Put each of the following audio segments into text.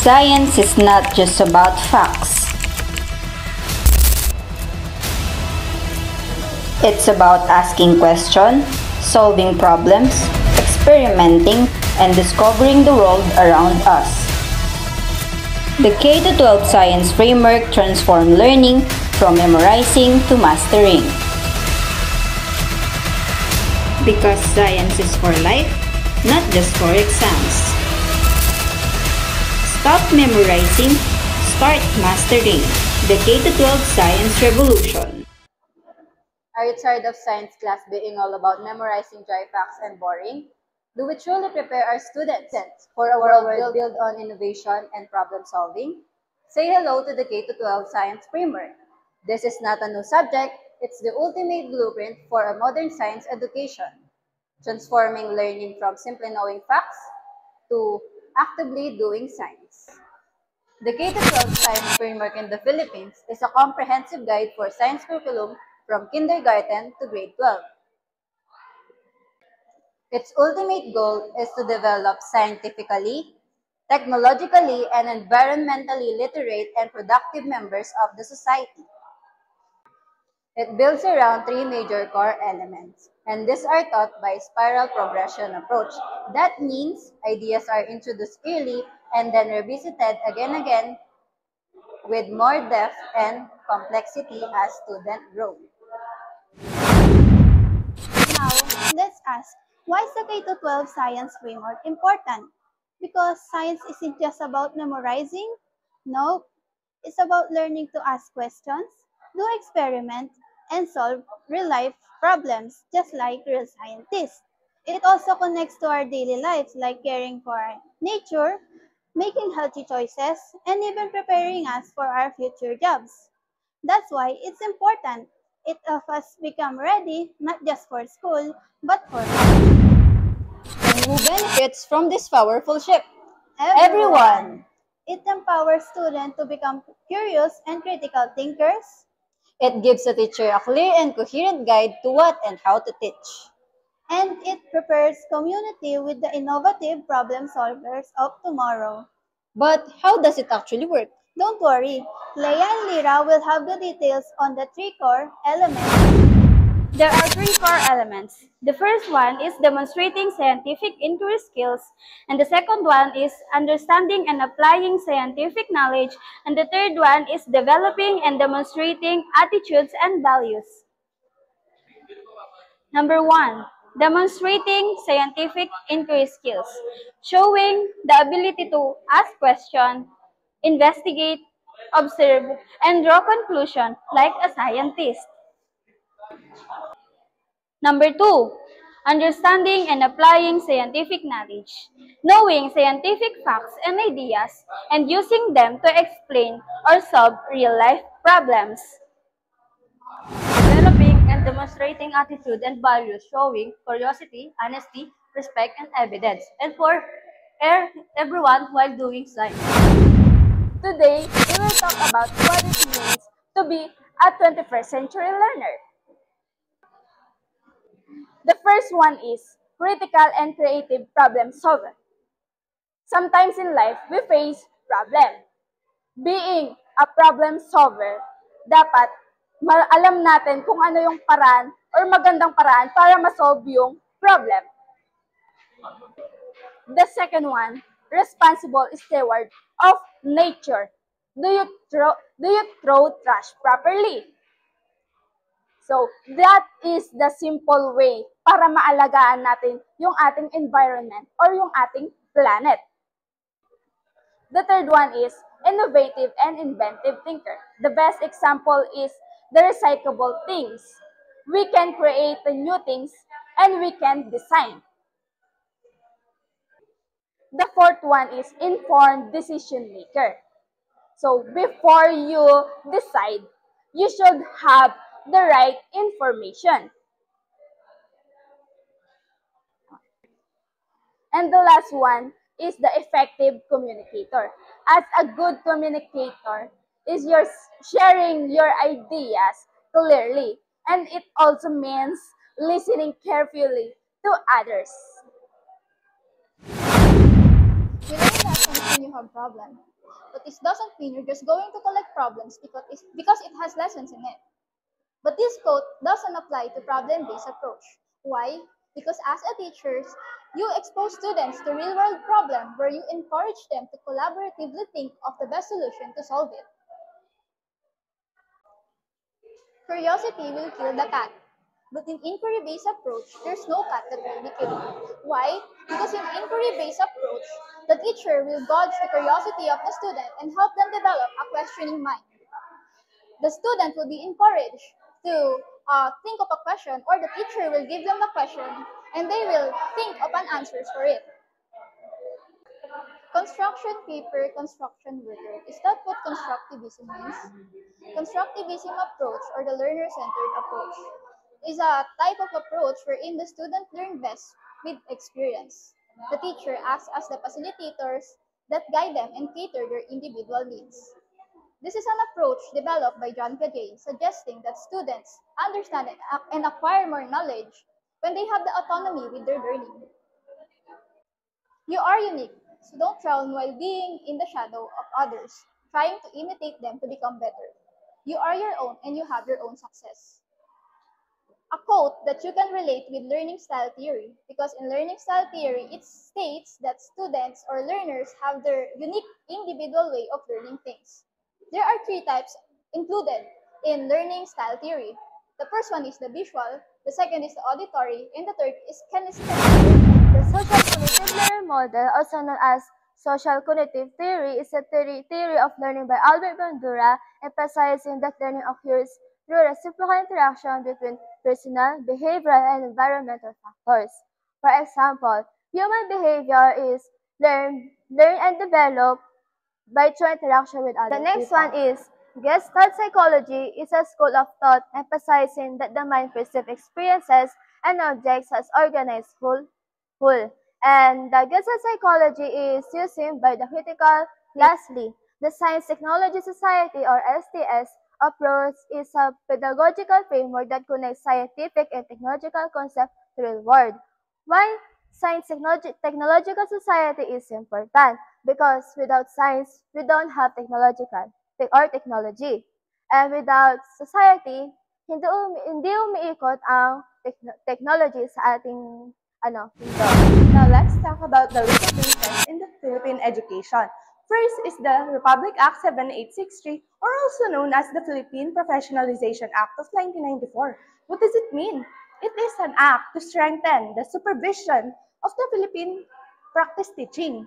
Science is not just about facts. It's about asking questions, solving problems, experimenting, and discovering the world around us. The K-12 Science Framework transforms learning from memorizing to mastering. Because science is for life, not just for exams. Stop memorizing, start mastering. The K-12 Science Revolution. Are you tired of science class being all about memorizing dry facts and boring? Do we truly prepare our students for a world built on innovation and problem solving? Say hello to the K-12 Science Framework. This is not a new subject, it's the ultimate blueprint for a modern science education, transforming learning from simply knowing facts to actively doing science. The K-12 Science Framework in the Philippines is a comprehensive guide for science curriculum from kindergarten to grade 12. Its ultimate goal is to develop scientifically, technologically, and environmentally literate and productive members of the society. It builds around three major core elements, and these are taught by spiral progression approach. That means ideas are introduced early and then revisited again with more depth and complexity as students grow. Now, let's ask, why is the K-12 Science Framework important? Because science isn't just about memorizing. No, it's about learning to ask questions, do experiments, and solve real-life problems just like real scientists. It also connects to our daily lives like caring for nature, making healthy choices, and even preparing us for our future jobs. That's why it's important. It helps us become ready, not just for school, but for life. And who benefits from this powerful shift? Everyone! It empowers students to become curious and critical thinkers. It gives the teacher a clear and coherent guide to what and how to teach. And it prepares community with the innovative problem solvers of tomorrow. But how does it actually work? Don't worry, Leia and Lyra will have the details on the three core elements. There are three core elements. The first one is demonstrating scientific inquiry skills, and the second one is understanding and applying scientific knowledge, and the third one is developing and demonstrating attitudes and values. Number 1, demonstrating scientific inquiry skills, showing the ability to ask questions, investigate, observe, and draw conclusions like a scientist. Number 2, understanding and applying scientific knowledge, knowing scientific facts and ideas, and using them to explain or solve real-life problems. Developing and demonstrating attitude and values, showing curiosity, honesty, respect, and evidence, and for everyone while doing science. Today, we will talk about what it means to be a 21st century learner. The first one is critical and creative problem solver. Sometimes in life, we face problem. Being a problem solver, dapat alam natin kung ano yung paraan or magandang paraan para ma-solve yung problem. The second one, responsible steward of nature. Do you throw trash properly? So, that is the simple way para maalagaan natin yung ating environment or yung ating planet. The third one is innovative and inventive thinker. The best example is the recyclable things. We can create the new things and we can design. The fourth one is informed decision maker. So, before you decide, you should have the right information. And the last one is the effective communicator. As a good communicator is your sharing your ideas clearly, and it also means listening carefully to others. You learn lessons when you have problem. But this doesn't mean you're just going to collect problems because it has lessons in it. But this quote doesn't apply to problem-based approach. Why? Because as a teacher, you expose students to real-world problem where you encourage them to collaboratively think of the best solution to solve it. Curiosity will kill the cat. But in inquiry-based approach, there's no cat that will be killed. Why? Because in inquiry-based approach, the teacher will gauge the curiosity of the student and help them develop a questioning mind. The student will be encouraged to think of a question, or the teacher will give them a question and they will think of an answers for it. Construction paper, construction worker. Is that what constructivism means? Constructivism approach, or the learner-centered approach, is a type of approach wherein the student learn best with experience. The teacher acts as the facilitators that guide them and cater their individual needs. This is an approach developed by John Piaget, suggesting that students understand and acquire more knowledge when they have the autonomy with their learning. You are unique, so don't frown while being in the shadow of others, trying to imitate them to become better. You are your own and you have your own success. A quote that you can relate with learning style theory, because in learning style theory, it states that students or learners have their unique individual way of learning things. There are 3 types included in learning style theory. The first one is the visual, the second is the auditory, and the third is kinesthetic. The social cognitive learning model, also known as social cognitive theory, is a theory of learning by Albert Bandura, emphasizing that learning occurs through reciprocal interaction between personal, behavioral, and environmental factors. For example, human behavior is learned and developed by through interaction with other people. The next one is Gestalt psychology, is a school of thought emphasizing that the mind perceives experiences and objects as organized whole. And the Gestalt psychology is used by the critical. Lastly, the Science Technology Society, or STS, approach is a pedagogical framework that connects scientific and technological concepts to the real world. Why Science Technological Society is important? Because without science, we don't have technology. And without society, hindi umiikot ang technology sa ating mundo. Now let's talk about the limitations in the Philippine education. First is the Republic Act 7863, or also known as the Philippine Professionalization Act of 1994. What does it mean? It is an act to strengthen the supervision of the Philippine practice teaching.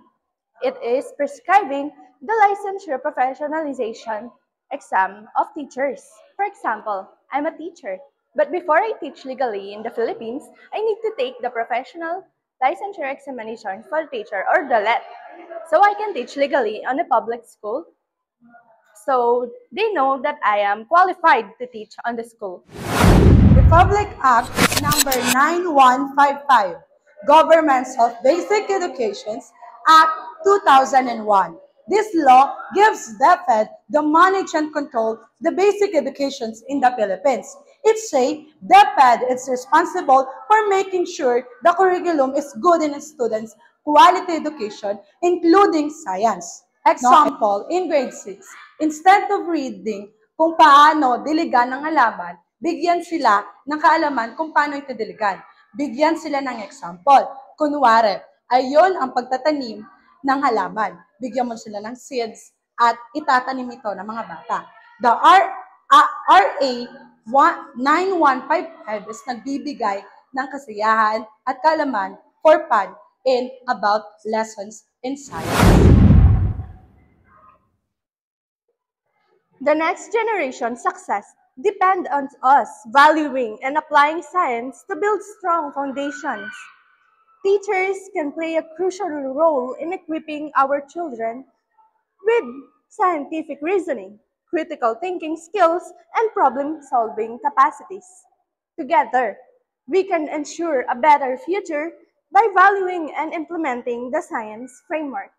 It is prescribing the licensure professionalization exam of teachers. For example, I'm a teacher, but before I teach legally in the Philippines, I need to take the professional licensure examination for teacher, or the LET, so I can teach legally on a public school, so they know that I am qualified to teach on the school. Republic Act number 9155, Governments of Basic Education Act 2001. This law gives DepEd the manage and control the basic educations in the Philippines. It says DepEd is responsible for making sure the curriculum is good in students' quality education, including science. Example, in grade 6, instead of reading kung paano diligan ng halaman, bigyan sila ng kaalaman kung paano ito diligan. Bigyan sila ng example. Kunwari, ayon ang pagtatanim ng halaman. Bigyan mo sila ng seeds at itatanim ito ng mga bata. The RA 9155 is nagbibigay ng kasiyahan at kaalaman for fun and about lessons in science. The next generation's success depends on us valuing and applying science to build strong foundations. Teachers can play a crucial role in equipping our children with scientific reasoning, critical thinking skills, and problem-solving capacities. Together, we can ensure a better future by valuing and implementing the science framework.